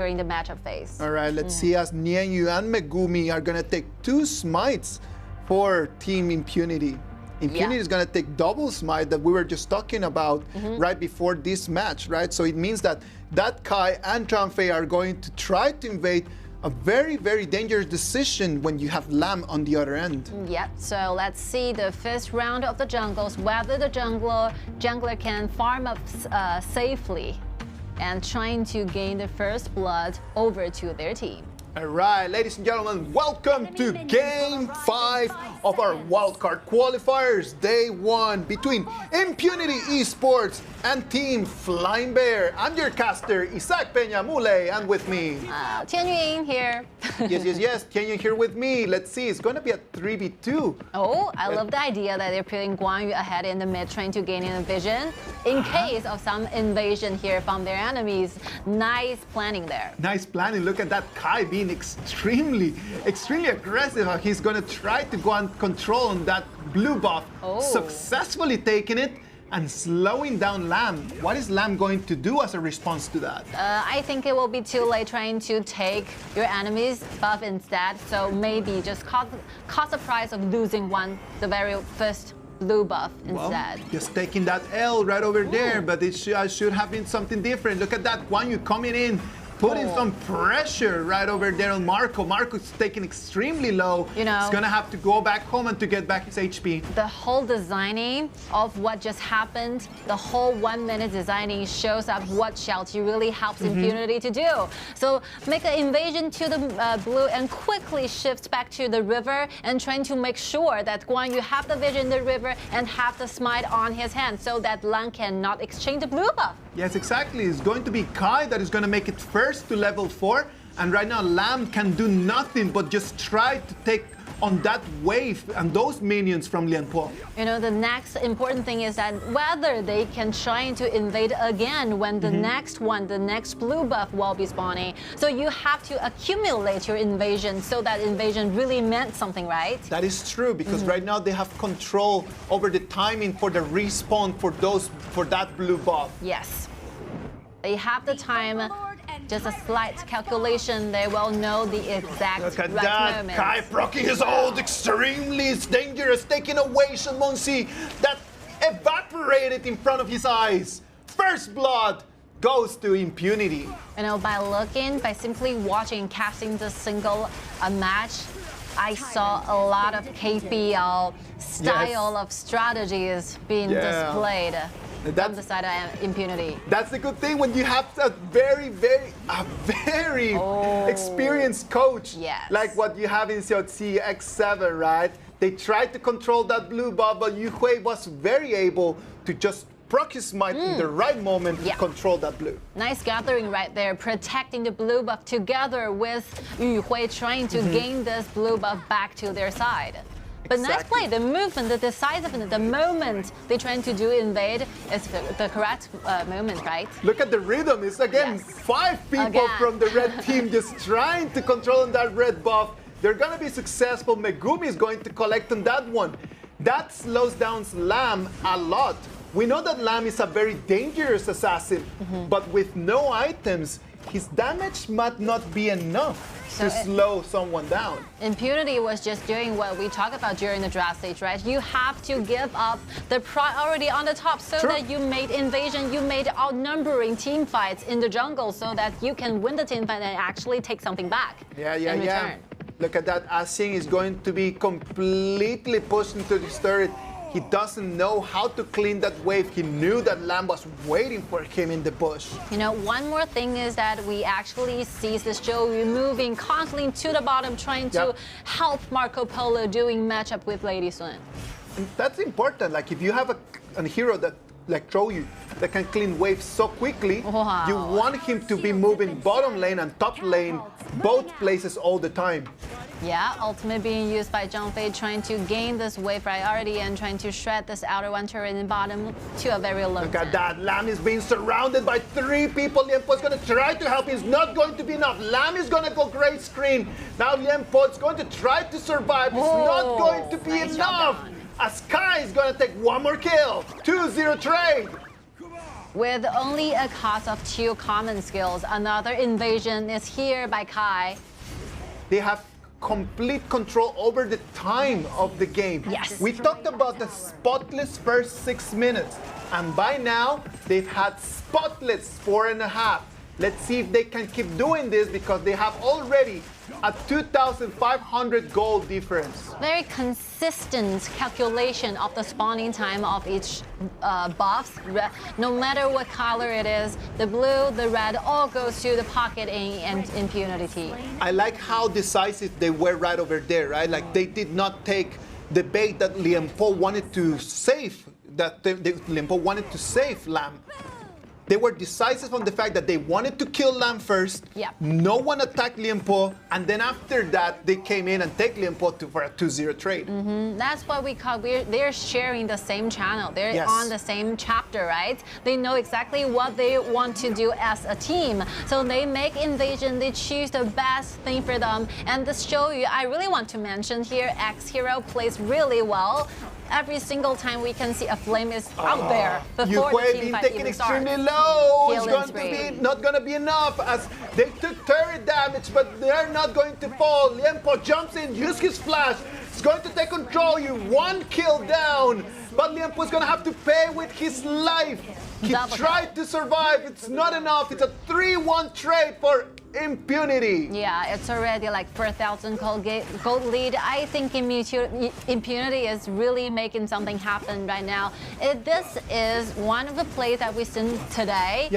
during the matchup phase. All right, let's see as Nianyu and Megumi are going to take 2 smites for Team Impunity. Impunity is going to take double smite that we were just talking about right before this match, right? So it means that Kai and TAIWAN are going to try to invade a very, very dangerous decision when you have Lamb on the other end. Yep, so let's see the first round of the jungles, whether the jungler can farm up safely and trying to gain the first blood over to their team. All right, ladies and gentlemen, welcome to Game 5 of our Wildcard Qualifiers, Day 1 between Impunity Esports and Team Flying Bear. I'm your caster, Isaac Peña Mule, and with me... Tianyun here. Yes, Tianyun here with me. Let's see, it's going to be a 3v2. Oh, I love the idea that they're putting Guan Yu ahead in the mid, trying to gain in vision in case of some invasion here from their enemies. Nice planning there. Nice planning. Look at that Kai being extremely aggressive. He's going to try to go and control on that blue buff, successfully taking it and slowing down Lamb. What is Lamb going to do as a response to that? I think it will be too late trying to take your enemy's buff instead, so maybe just cost the price of losing the very first blue buff instead. Well, just taking that L right over there, but it should have been something different. Look at that Guan Yu coming in, putting some pressure right over there on Marco. Marco's taking extremely low. You know, he's gonna have to go back home and to get back his HP. The whole designing of what just happened, the whole 1 minute designing shows up what Xiaoqi really helps Impunity to do. So make an invasion to the blue and quickly shifts back to the river and trying to make sure that Guan Yu have the vision in the river and have the smite on his hand so that Lan cannot exchange the blue buff. Yes, exactly. It's going to be Kai that is going to make it first to level 4. And right now, Lamb can do nothing but just try to take on that wave and those minions from Lian Po. You know, the next important thing is that whether they can try to invade again when the next blue buff will be spawning. So you have to accumulate your invasion so that invasion really meant something, right? That is true, because right now they have control over the timing for the respawn for that blue buff. Yes. They have the time. Just a slight calculation, they will know the exact Look at right that, moment. Kai proccing his ult, extremely dangerous, taking away Shenmonsi. That evaporated in front of his eyes. First blood goes to Impunity. You know, by simply watching, casting the single match, I saw a lot of KPL style of strategies being displayed. That's the side of Impunity. That's the good thing when you have a very experienced coach, like what you have in Xiaoqi X7, right? They tried to control that blue buff, but Yu Hui was very able to just proc his smite in the right moment to control that blue. Nice gathering right there, protecting the blue buff together with Yu Hui trying to gain this blue buff back to their side. But nice play, the movement, the decisiveness, the moment they're trying to do invade is the correct moment, right? Look at the rhythm. It's again 5 people from the red team just trying to control that red buff. They're going to be successful. Megumi is going to collect on that one. That slows down Lamb a lot. We know that Lamb is a very dangerous assassin, but with no items, his damage might not be enough to slow someone down. Impunity was just doing what we talked about during the draft stage, right? You have to give up the priority on the top so that you made invasion, you made outnumbering team fights in the jungle so that you can win the team fight and actually take something back in return. Look at that. Asing is going to be completely pushed into this turret. He doesn't know how to clean that wave. He knew that Lamb was waiting for him in the bush. You know, one more thing is that we actually see this Joey moving constantly to the bottom, trying to help Marco Polo doing matchup with Lady Sun. And that's important. Like if you have a hero that like Troyu that can clean waves so quickly, you want him to be moving bottom lane and top lane, both places all the time. Yeah, ultimate being used by Zhang Fei, trying to gain this wave priority and trying to shred this outer one turret in the bottom to a very low Look at that, Lamb is being surrounded by 3 people. Lian Po is going to try to help. It's not going to be enough. Lamb is going to go gray screen. Now Lian Po is going to try to survive. It's not going to be enough. As Kai is going to take 1 more kill. 2-0 trade. With only a cost of 2 common skills, another invasion is here by Kai. They have complete control over the time of the game. Yes. We talked about the spotless first 6 minutes, and by now they've had spotless 4.5. Let's see if they can keep doing this, because they have already a 2,500 gold difference. Very consistent calculation of the spawning time of each buffs. No matter what color it is, the blue, the red, all goes to the pocket and impunity team. I like how decisive they were right over there, right? Like they did not take the bait that Lianpo wanted to save, Lianpo wanted to save Lamb. They were decisive on the fact that they wanted to kill Lamb first. Yep. No one attacked Lianpo, and then after that, they came in and take Lianpo for a 2-0 trade. That's what we call, they're sharing the same channel. They're on the same chapter, right? They know exactly what they want to do as a team. So they make invasion, they choose the best thing for them. And this show you, I really want to mention here, X Hero plays really well. Every single time we can see a flame is out there before the team fight even starts. Extremely low. It's going to be not going to be enough, as they took turret damage, but they're not going to fall. Lianpo jumps in, uses his flash. It's going to take control. You 1 kill down, but Lianpo is going to have to pay with his life. He tried to survive. It's not enough. It's a 3-1 trade for Impunity. Yeah, it's already like 4,000 gold lead. I think Impunity is really making something happen right now. This is one of the plays that we've seen today,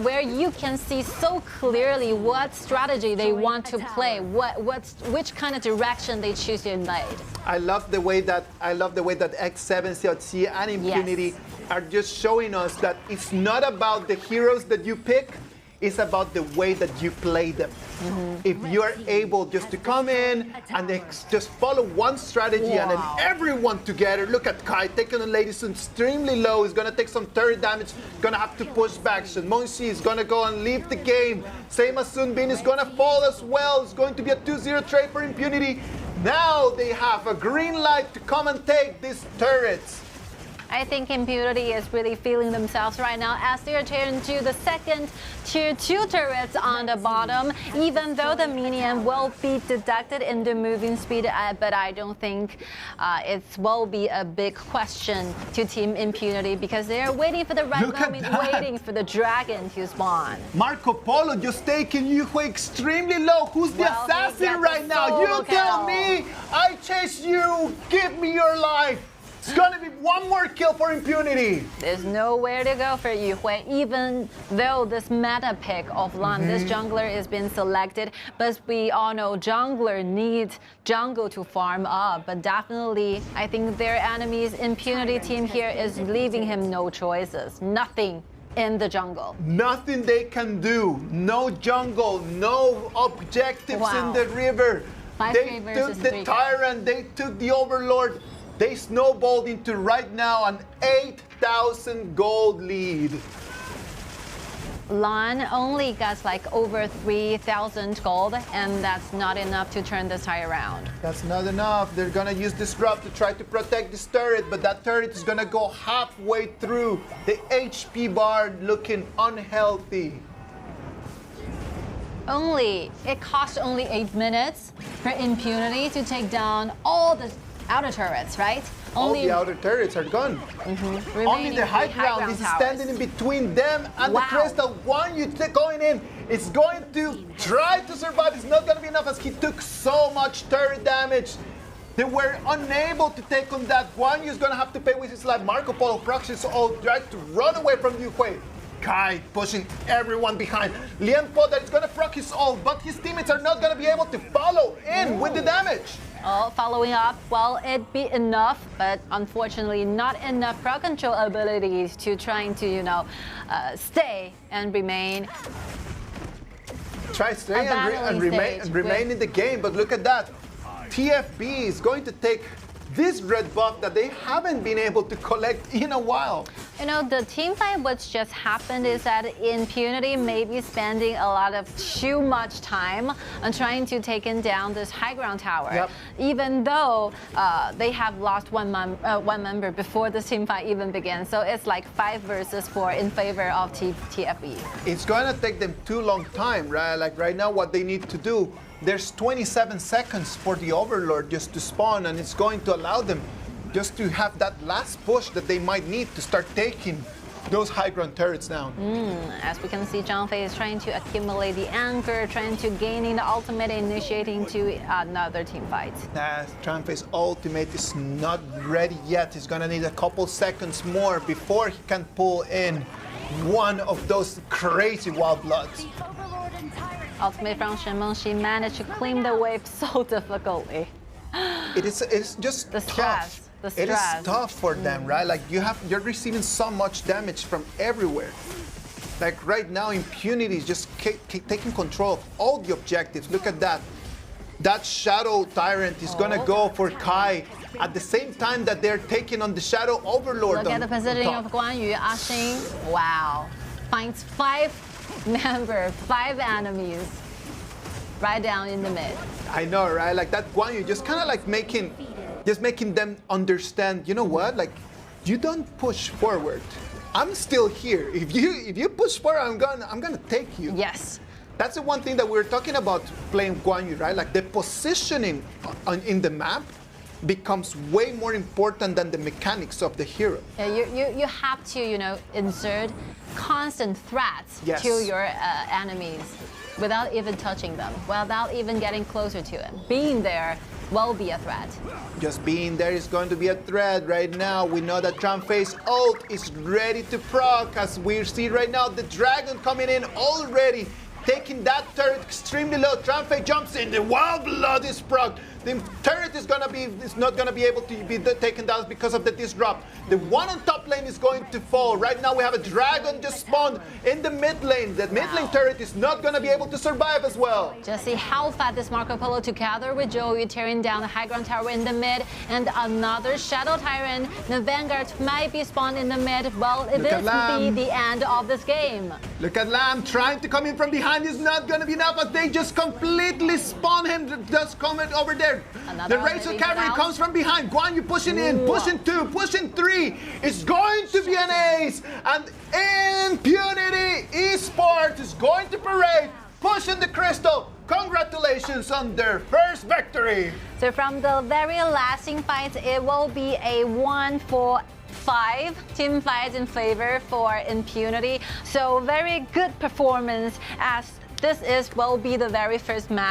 where you can see so clearly what strategy they want to play, which kind of direction they choose to invade. I love the way that X7, CLC, and Impunity are just showing us that it's not about the heroes that you pick. It's about the way that you play them. If you are able just to come in and just follow one strategy and then everyone together. Look at Kai taking the ladies extremely low. He's going to take some turret damage. Going to have to push back. Shenmonshi is going to go and leave the game. Same as Sunbin is going to fall as well. It's going to be a 2-0 trade for Impunity. Now they have a green light to come and take these turrets. I think Impunity is really feeling themselves right now as they're turning to the second tier 2 turrets on the bottom, even though the minion will be deducted in the moving speed, but I don't think it will be a big question to Team Impunity, because they're waiting for the right moment, waiting for the dragon to spawn. Marco Polo just taking Yuhui extremely low. Who's the assassin right now? You tell me. I chase you. Give me your life. It's going to be 1 more kill for Impunity. There's nowhere to go for Yuhui, even though this meta pick of Lan, this jungler is being selected. But we all know jungler needs jungle to farm up. But definitely, I think their enemy's Impunity team here is leaving him no choices. Nothing in the jungle. Nothing they can do. No jungle, no objectives in the river. They took the Tyrant, they took the Overlord. They snowballed into right now an 8,000 gold lead. Lan only got like over 3,000 gold, and that's not enough to turn this tie around. That's not enough. They're gonna use Disrupt to try to protect this turret, but that turret is gonna go halfway through. The HP bar looking unhealthy. It costs only 8 minutes for Impunity to take down all the outer turrets, right? All the outer turrets are gone. Only the high ground is standing in between them and the Crystal. One you going in, it's going to try to survive. It's not going to be enough, as he took so much turret damage. They were unable to take on that. One is going to have to pay with his life. Marco Polo proxies all tried to run away from Yuhui. Kai pushing everyone behind. Lianpo that is going to proc his ult, but his teammates are not going to be able to follow in with the damage. Following up, well, it'd be enough, but unfortunately not enough crowd control abilities to trying to, stay and remain. Try stay and remain in the game, but look at that. TFB is going to take this red buff that they haven't been able to collect in a while. You know, the team fight, what's just happened is that Impunity may be spending a lot of too much time on trying to take down this high ground tower. Yep. Even though they have lost one member before this team fight even began. So it's like 5 versus 4 in favor of TFE. It's going to take them too long time, right? Like right now, what they need to do, there's 27 seconds for the Overlord just to spawn, and it's going to allow them just to have that last push that they might need to start taking those high ground turrets down. As we can see, Zhang Fei is trying to accumulate the anchor, trying to gaining the ultimate, initiating to another team fight. Zhang Fei's ultimate is not ready yet. He's gonna need a couple seconds more before he can pull in one of those crazy wild bloods. Ultimate from Shenmeng, she managed to clean the wave so difficultly. It's just the stress. tough. The It is stress. tough for them, right? Like you're receiving so much damage from everywhere. Like right now, Impunity is just taking control of all the objectives. Look at that. That Shadow Tyrant is gonna go for Kai at the same time that they're taking on the Shadow Overlord. Look at the positioning of Guan Yu. Ashing, wow, finds 5 members, 5 enemies, right down in the mid. I know, right? Like that Guan Yu just kind of like making them understand, you know what? Like, you don't push forward. I'm still here. If you push forward, I'm gonna take you. Yes. That's the one thing that we're talking about playing Guan Yu, right? Like the positioning in the map becomes way more important than the mechanics of the hero. Yeah, you have to, you know, insert constant threats Yes. to your enemies without even touching them, without even getting closer to them. Being there will be a threat. Just being there is going to be a threat right now. We know that Zhang Fei's ult is ready to proc, as we see right now the dragon coming in already, taking that turret extremely low. Zhang Fei jumps in, the wild blood is proc. The turret is not gonna be able to be taken down because of the disrupt. The one on top lane is going to fall. Right now we have a dragon just spawned in the mid lane. The mid lane turret is not gonna be able to survive as well. Just see how fast this Marco Polo together with Joey tearing down the high ground tower in the mid, and another Shadow Tyrant. The Vanguard might be spawned in the mid. Well, this be the end of this game. Look at Lamb trying to come in from behind. Is not gonna be enough, as they just completely spawn him. Just comment over there. The Razor Cavalry comes from behind. Guan Yu pushing in, pushing 2, pushing 3. It's going to be an ace. And Impunity Esports is going to parade, pushing the crystal. Congratulations on their first victory. So from the very lasting fight, it will be a 1-4-5 team fight in favor for Impunity. So very good performance, as this will be the very first match